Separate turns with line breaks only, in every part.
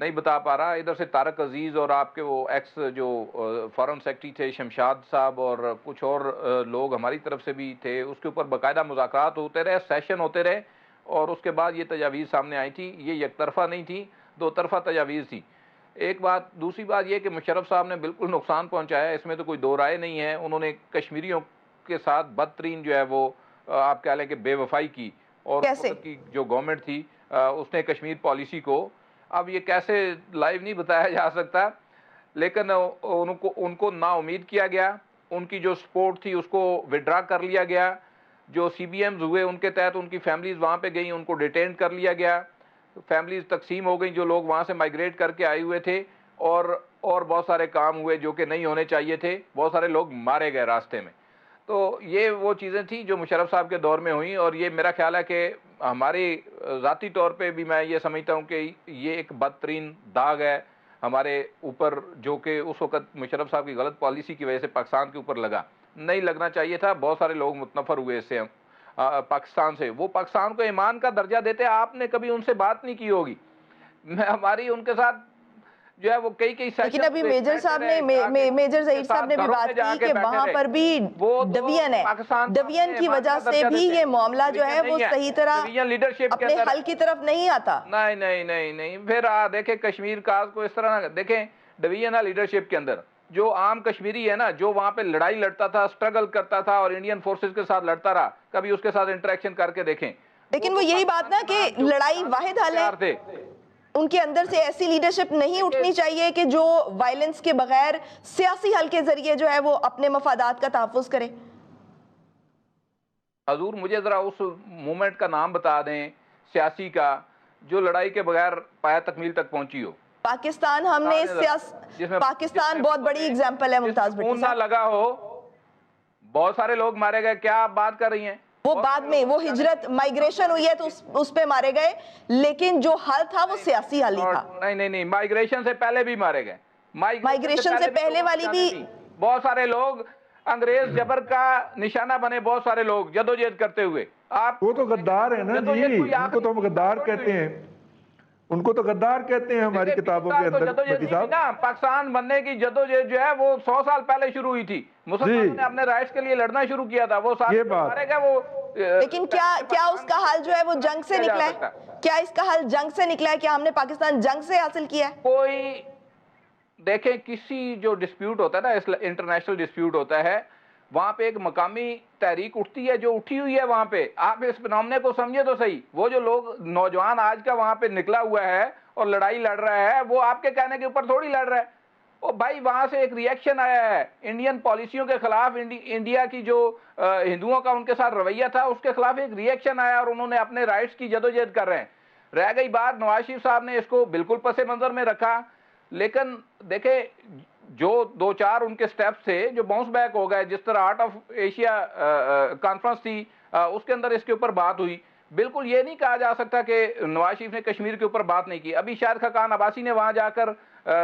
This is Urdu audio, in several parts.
نہیں بتا پا رہا. ادھر سے طارق عزیز اور آپ کے وہ ایکس جو فارن سیکرٹری تھے شمشاد صاحب اور کچھ اور لوگ ہماری طرف سے بھی تھے, اس کے اوپر باقاعدہ مذاکرات ہوتے رہے, سیشن ہوتے رہے, اور اس کے بعد یہ تجاویز سامنے آئی تھی. یہ یک طرفہ نہیں تھی, دو طرفہ تجاویز تھی. ایک بات. دوسری بات یہ کہ مشرف صاحب نے بالکل نقصان پہنچایا, اس میں تو کوئی دو رائے نہیں ہے. انہوں نے کشمیریوں کے ساتھ بدترین جو ہے وہ آپ کہہ لیں کہ بے وفائی کی, اور اس وقت کی جو گورنمنٹ تھی اس نے کشمیر پالیسی کو, اب یہ کیسے لائیو نہیں بتایا جا سکتا, لیکن ان کو نا امید کیا گیا. ان کی جو سپورٹ تھی اس کو وڈرا کر لیا گیا. جو سی بی ایمز ہوئے ان کے تحت ان کی فیملیز وہاں پہ گئیں, ان کو ڈیٹین کر لیا گیا. فیملیز تقسیم ہو گئیں جو لوگ وہاں سے مائگریٹ کر کے آئے ہوئے تھے, اور بہت سارے کام ہوئے جو کہ نہیں ہونے چاہیے تھے. بہت سارے لوگ مارے گئے راستے میں. تو یہ وہ چیزیں تھیں جو مشرف صاحب کے دور میں ہوئیں, اور یہ میرا خیال ہے کہ ہماری ذاتی طور پہ بھی میں یہ سمجھتا ہوں کہ یہ ایک بدترین داغ ہے ہمارے اوپر, جو کہ اس وقت مشرف صاحب کی غلط پالیسی کی وجہ سے پاکستان کے اوپر لگا. نہیں لگنا چاہیے تھا. بہت سارے لوگ متنفر ہوئے اس سے پاکستان سے. وہ پاکستان کو ایمان کا درجہ دیتے, آپ نے کبھی ان سے بات نہیں کی ہوگی. ہماری ان کے ساتھ جو ہے وہ کئی
لیکن ابھی میجر صاحب نے میجر ظہیر صاحب نے بھی بات کی کہ وہاں پر بھی ڈویژن ہے, ڈویژن کی وجہ سے بھی یہ معاملہ جو ہے وہ صحیح طرح اپنے حل کی طرف نہیں آتا.
نہیں. پھر دیکھیں کشمیر کا کو اس طرح دیکھیں, ڈویژن ہے لیڈرشپ کے اندر. جو عام کشمیری ہے نا, جو وہاں پہ لڑائی لڑتا تھا, سٹرگل کرتا تھا اور انڈین فورسز کے ساتھ لڑتا رہا, کبھی اس کے ساتھ انٹریکشن کر کے دیکھیں.
لیکن وہ یہی بات نا کہ لڑائی واحد حل ہے. ان کے اندر سے ایسی لیڈرشپ نہیں اٹھنی چاہیے کہ جو وائلنس کے بغیر سیاسی حل کے ذریعے جو ہے وہ اپنے مفادات کا تحفظ کرے.
حضور مجھے ذرا اس مومنٹ کا نام بتا دیں سیاسی کا جو لڑائی کے بغیر پایا تکمیل تک پہنچی ہو.
پاکستان ہم نے پاکستان بہت بڑی اگزامپل ہے ممتاز بھٹی صاحب.
لگا ہو, بہت سارے لوگ مارے گئے, کیا آپ بات کر رہی ہیں؟
وہ بعد میں وہ ہجرت مائگریشن ہوئی ہے تو اس پہ مارے گئے, لیکن جو حل تھا وہ سیاسی حل ہی تھا.
نہیں, مائگریشن سے پہلے بھی مارے گئے.
مائگریشن سے پہلے والی بھی
بہت سارے لوگ انگریز جبر کا نشانہ بنے, بہت سارے لوگ جدوجہد کرتے ہوئے.
وہ تو غدار ہیں نا جی, ان کو تو ہم غدار کہتے ہیں, ان کو تو غدار کہتے ہیں ہماری کتابوں کے اندر.
پاکستان بننے کی جدوجہد جو ہے وہ 100 سال پہلے شروع ہوئی تھی. مسلمانوں نے اپنے رائٹس کے لیے لڑنا شروع کیا تھا. وہ سارے مارے گئے. وہ
لیکن کیا اس کا حل جو ہے وہ جنگ سے نکلا ہے؟ کیا اس کا حل جنگ سے نکلا ہے؟ کیا ہم نے پاکستان جنگ سے حاصل کیا ہے؟
کوئی دیکھیں کسی جو ڈسپیوٹ ہوتا ہے نا, انٹرنیشنل ڈسپیوٹ ہوتا ہے, وہاں پہ ایک مقامی تحریک اٹھتی ہے جو اٹھی ہوئی ہے وہاں پہ. آپ اس فنامنے کو سمجھے تو صحیح. وہ جو لوگ نوجوان آج کا وہاں پہ نکلا ہوا ہے اور لڑائی لڑ رہا ہے, وہ آپ کے کہنے کے اوپر تھوڑی لڑ رہا ہے. اور بھائی وہاں سے ایک ریئیکشن آیا ہے انڈین پالیسیوں کے خلاف. انڈیا کی جو ہندوؤں کا ان کے ساتھ رویہ تھا اس کے خلاف ایک ریئیکشن آیا, اور انہوں نے اپنے رائٹس کی جدوجہد کر رہے ہیں. رہ گئی بات, نواز شریف صاحب نے اس کو بالکل پس منظر میں رکھا, لیکن دیکھیں جو 2-4 ان کے سٹیپس تھے جو باؤنس بیک ہو گئے, جس طرح آرٹ آف ایشیا کانفرنس تھی اس کے اندر اس کے اوپر بات ہوئی. بالکل یہ نہیں کہا جا سکتا کہ نواز شریف نے کشمیر کے اوپر بات نہیں کی. ابھی شاہد خاقان عباسی نے وہاں جا کر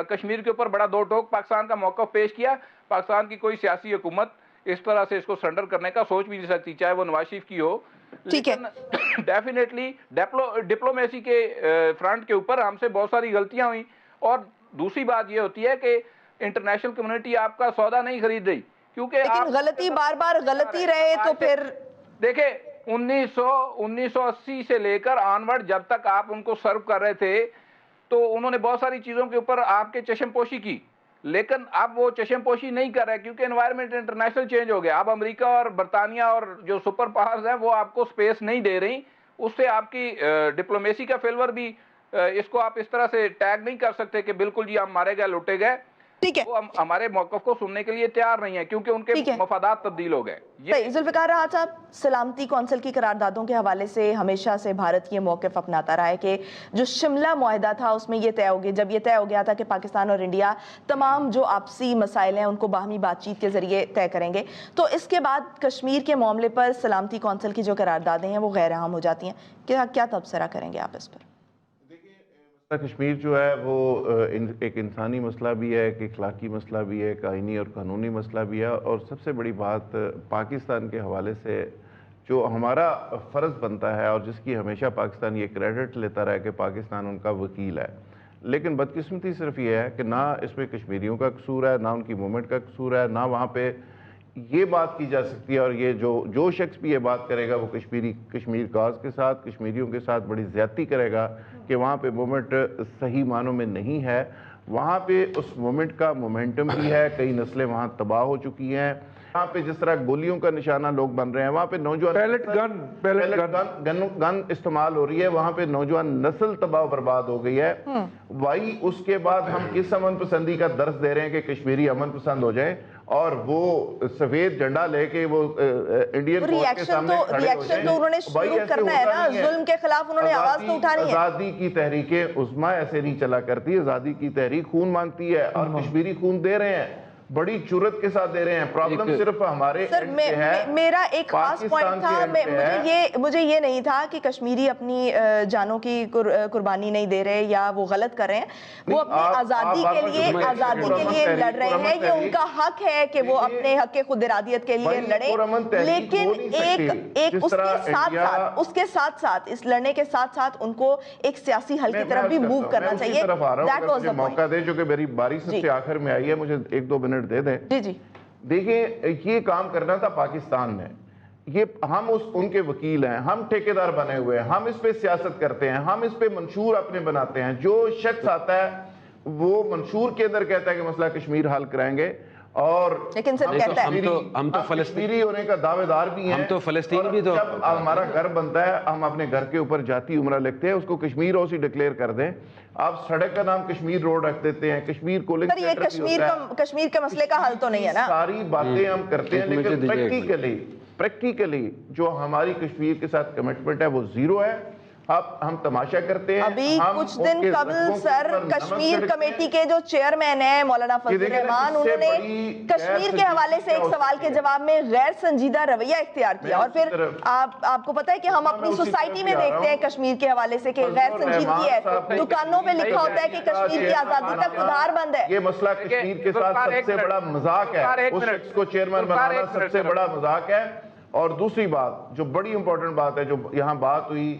کشمیر کے اوپر بڑا دو ٹوک پاکستان کا موقف پیش کیا. پاکستان کی کوئی سیاسی حکومت اس طرح سے اس کو سرنڈر کرنے کا سوچ بھی نہیں سکتی, چاہے وہ نواز شریف کی ہو. لیکن ڈیفینیٹلی ڈپلومیسی کے فرنٹ کے اوپر ہم سے بہت ساری غلطیاں ہوئیں. اور دوسری بات یہ ہوتی ہے کہ انٹرنیشنل کمیونٹی آپ کا سودا نہیں خرید رہی, کیونکہ
لیکن غلطی بار بار غلطی رہے تو پھر
دیکھیں 1980 سے لے کر آنورڈ جب تک آپ ان کو سرو کر رہے تھے تو انہوں نے بہت ساری چیزوں کے اوپر آپ کے چشم پوشی کی, لیکن اب وہ چشم پوشی نہیں کر رہے کیونکہ انوائرمنٹ انٹرنیشنل چینج ہو گیا. اب امریکہ اور برطانیہ اور جو سپر پاورز ہیں وہ آپ کو سپیس نہیں دے رہی. اس سے آپ کی ڈپلومیسی کا فیلور بھی, اس کو آپ اس طرح سے ٹیگ نہیں کر سکتے کہ بالکل جی ہم مارے گئے لوٹے گئے. وہ ہمارے موقف کو سننے کے لیے تیار نہیں ہے کیونکہ ان کے مفادات تبدیل ہو گئے.
ذوالفقار راحت صاحب, سلامتی کونسل کی قراردادوں کے حوالے سے ہمیشہ سے بھارت یہ موقف اپناتا رہا ہے کہ جو شملہ معاہدہ تھا اس میں یہ طے ہو گیا, جب یہ طے ہو گیا تھا کہ پاکستان اور انڈیا تمام جو آپسی مسائل ہیں ان کو باہمی بات چیت کے ذریعے طے کریں گے, تو اس کے بعد کشمیر کے معاملے پر سلامتی کونسل کی جو قراردادیں ہیں وہ غیر اہم ہو جاتی ہیں. کیا تبصرہ کریں گے آپ اس پر؟
کشمیر جو ہے وہ ایک انسانی مسئلہ بھی ہے, ایک اخلاقی مسئلہ بھی ہے, ایک آئینی اور قانونی مسئلہ بھی ہے. اور سب سے بڑی بات پاکستان کے حوالے سے جو ہمارا فرض بنتا ہے اور جس کی ہمیشہ پاکستان یہ کریڈٹ لیتا رہا ہے کہ پاکستان ان کا وکیل ہے, لیکن بدقسمتی صرف یہ ہے کہ نہ اس میں کشمیریوں کا قصور ہے، نہ ان کی موومنٹ کا قصور ہے، نہ وہاں پہ یہ بات کی جا سکتی ہے، اور یہ جو شخص بھی یہ بات کرے گا وہ کشمیر کاز کے ساتھ، کشمیریوں کے ساتھ بڑی زیادتی کرے گا کہ وہاں پہ موومنٹ صحیح معنوں میں نہیں ہے۔ وہاں پہ اس موومنٹ کا مومنٹم بھی ہے، کئی نسلیں وہاں تباہ ہو چکی ہیں، وہاں پہ جس طرح گولیوں کا نشانہ لوگ بن رہے ہیں، وہاں پہ نوجوان گن استعمال ہو رہی ہے، وہاں پہ نوجوان نسل تباہ و برباد ہو گئی ہے۔ وہی اس کے بعد ہم کس امن پسندی کا درس دے رہے ہیں کہ کشمیری امن پسند ہو جائیں، اور وہ سفید جھنڈا لے کے وہ انڈین فوج کے سامنے کھڑے ہو جائیں۔
تو انہوں نے شروع کرنا ہے نا، ظلم کے خلاف انہوں نے آواز تو اٹھانی ہے۔
آزادی کی تحریکیں عظمیٰ ایسے نہیں چلا کرتی، آزادی کی تحریک خون مانگتی ہے، اور کشمیری خون دے رہے ہیں، بڑی جرات کے ساتھ دے رہے ہیں۔ پرابلم صرف ہمارے
سر میرا ایک خاص پوائنٹ تھا، مجھے یہ نہیں تھا کہ کشمیری اپنی جانوں کی قربانی نہیں دے رہے یا وہ غلط کر رہے ہیں، وہ اپنی آزادی کے لیے لڑ رہے ہیں، یہ ان کا حق ہے کہ وہ اپنے حق کے خود ارادیت کے لیے لڑیں، لیکن ایک اس کے ساتھ ساتھ اس لڑنے کے ساتھ ساتھ ان کو ایک سیاسی حل کی طرف بھی موو کرنا چاہیے۔
مجھے موقع دے، جو کہ میری باری سب سے آخر میں آئی ہے، مجھے 1-2 منٹ دے دیں۔
جی
دیکھیں، یہ کام کرنا تھا پاکستان نے، یہ ہم ان کے وکیل ہیں، ہم ٹھیکیدار بنے ہوئے ہیں، ہم اس پہ سیاست کرتے ہیں، ہم اس پہ منشور اپنے بناتے ہیں۔ جو شخص آتا ہے وہ منشور کے اندر کہتا ہے کہ مسئلہ کشمیر حل کرائیں گے، اور
لیکن صرف کہتا ہے
ہم تو
کشمیری ہونے کا دعوے دار بھی ہیں،
ہم تو فلسطینی بھی، تو
جب ہمارا گھر بنتا ہے ہم اپنے گھر کے اوپر جاتی عمرہ لکھتے ہیں، اس کو کشمیر ہاؤس ہی ڈکلیئر کر دیں، آپ سڑک کا نام کشمیر روڈ رکھ دیتے ہیں، کشمیر کالج
سر یہ کشمیر کے مسئلے کا حل تو نہیں ہے نا۔
ساری باتیں ہم کرتے ہیں، لیکن پریکٹیکلی جو ہماری کشمیر کے ساتھ کمٹمنٹ ہے وہ زیرو ہے۔ اب ہم تماشا کرتے ہیں۔
ابھی کچھ دن قبل سر کشمیر کمیٹی کے جو چیئرمین ہیں مولانا فضل الرحمان، انہوں نے کشمیر کے حوالے سے ایک سوال کے جواب میں غیر سنجیدہ رویہ اختیار کیا، اور پھر آپ کو پتہ ہے کہ ہم اپنی سوسائٹی میں دیکھتے ہیں کشمیر کے حوالے سے کہ غیر سنجیدگی ہے، دکانوں پہ لکھا ہوتا ہے کہ کشمیر کی آزادی تک ادھار بند ہے۔
یہ مسئلہ کشمیر کے ساتھ سب سے بڑا مذاق ہے، اس شخص کو چیئرمین بنانا سب سے بڑا مذاق ہے۔ اور دوسری بات جو بڑی امپورٹنٹ بات ہے، جو یہاں بات ہوئی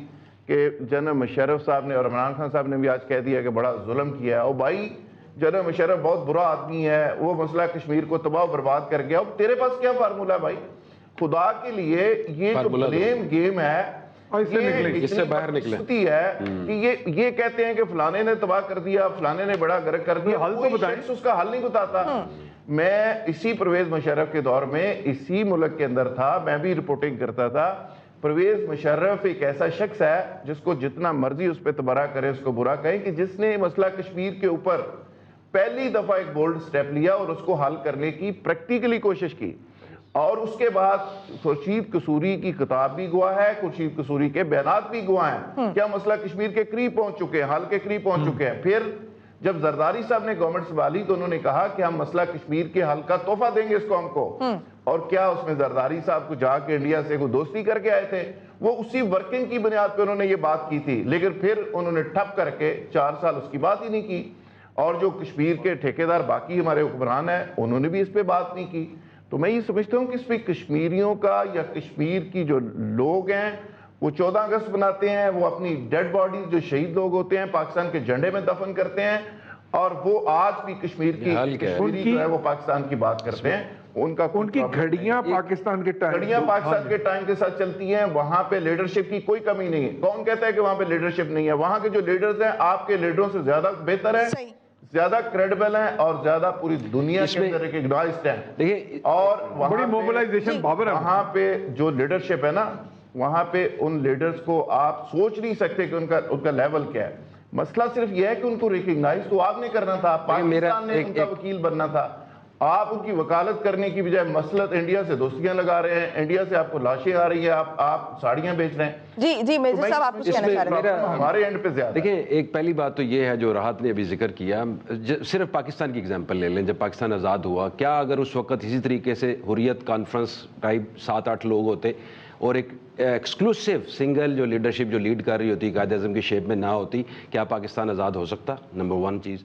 کہ جنرل مشرف صاحب نے اور عمران خان صاحب نے بھی آج کہہ دیا کہ بڑا ظلم کیا ہے، اور بھائی جنرل مشرف بہت برا آدمی ہے، وہ مسئلہ کشمیر کو تباہ و برباد کر گیا، اب تیرے پاس کیا فارمولہ ہے بھائی؟ خدا کے لیے یہ جو بلیم گیم ہے،
اس سے باہر نکلے
ہے کہ یہ کہتے ہیں کہ فلانے نے تباہ کر دیا، فلانے نے بڑا غرق کر دیا، کوئی شخص اس کا حل نہیں بتاتا۔ میں اسی پرویز مشرف کے دور میں اسی ملک کے اندر تھا، میں بھی رپورٹنگ کرتا تھا۔ پرویز مشرف ایک ایسا شخص ہے جس کو جتنا مرضی اس پہ تبرہ کرے، اس کو برا کہیں، کہ جس نے مسئلہ کشمیر کے اوپر پہلی دفعہ ایک بولڈ سٹیپ لیا اور اس کو حل کرنے کی پریکٹیکلی کوشش کی، اور اس کے بعد خورشید قصوری کی کتاب بھی گواہ ہے، خورشید قصوری کے بیانات بھی گواہ ہیں، کیا مسئلہ کشمیر کے قریب پہنچ چکے ہیں، حل کے قریب پہنچ چکے ہیں۔ پھر جب زرداری صاحب نے گورنمنٹ سنبھالی تو انہوں نے کہا کہ ہم مسئلہ کشمیر کے حل کا تحفہ دیں گے اس قوم کو، اور کیا اس میں زرداری صاحب کو جا کے انڈیا سے کوئی دوستی کر کے آئے تھے؟ وہ اسی ورکنگ کی بنیاد پہ انہوں نے یہ بات کی تھی، لیکن پھر انہوں نے ٹھپ کر کے 4 سال اس کی بات ہی نہیں کی، اور جو کشمیر کے ٹھیکیدار باقی ہمارے حکمران ہیں انہوں نے بھی اس پہ بات نہیں کی۔ تو میں یہ سمجھتا ہوں کہ اس پہ کشمیریوں کا یا کشمیر کی جو لوگ ہیں وہ 14 اگست بناتے ہیں، وہ اپنی ڈیڈ باڈی جو شہید لوگ ہوتے ہیں پاکستان کے جھنڈے میں دفن کرتے ہیں، اور وہ آج بھی کشمیر کی کشمیری جو ہے وہ پاکستان کی بات کرتے ہیں۔ ان کی
گھڑیاں پاکستان کے
ٹائم کے ساتھ چلتی ہیں، وہاں پہ لیڈرشپ کی کوئی کمی نہیں ہے۔ کون کہتا ہے کہ وہاں پہ لیڈرشپ نہیں ہے؟ وہاں کے جو لیڈرز ہیں آپ کے لیڈروں سے زیادہ بہتر ہیں، زیادہ کریڈیبل ہیں، اور زیادہ پوری دنیا کے اندر ریکگنائزڈ ہیں، اور
بڑی موبلائزیشن پاور ہے
وہاں پہ جو لیڈرشپ ہے نا، وہاں پہ ان لیڈرز کو آپ سوچ نہیں سکتے کہ ان کا لیول کیا ہے۔ مسئلہ صرف یہ ہے کہ ان کو ریکگنائز تو آپ نے کرنا تھا، پاکستان نے ان کا وکیل بننا تھا، آپ ان کی وکالت کرنے کی بجائے مسلط انڈیا سے دوستیاں لگا رہے ہیں، انڈیا سے آپ کو لاشیں آ رہی ہیں، آپ ساڑیاں بیچ رہے ہیں۔
جی میجر صاحب آپ کچھ کہنا چاہ رہے ہیں؟
ہمارے اینڈ پہ زیادہ
دیکھیں، ایک پہلی بات تو یہ ہے جو راحت نے ابھی ذکر کیا، صرف پاکستان کی اگزامپل لے لیں، جب پاکستان آزاد ہوا، کیا اگر اس وقت اسی طریقے سے حریت کانفرنس ٹائپ 7-8 لوگ ہوتے اور ایک ایکسکلوسیو سنگل جو لیڈرشپ جو لیڈ کر رہی ہوتی قائد اعظم کی شیپ میں نہ ہوتی، کیا پاکستان آزاد ہو سکتا؟ نمبر 1 چیز۔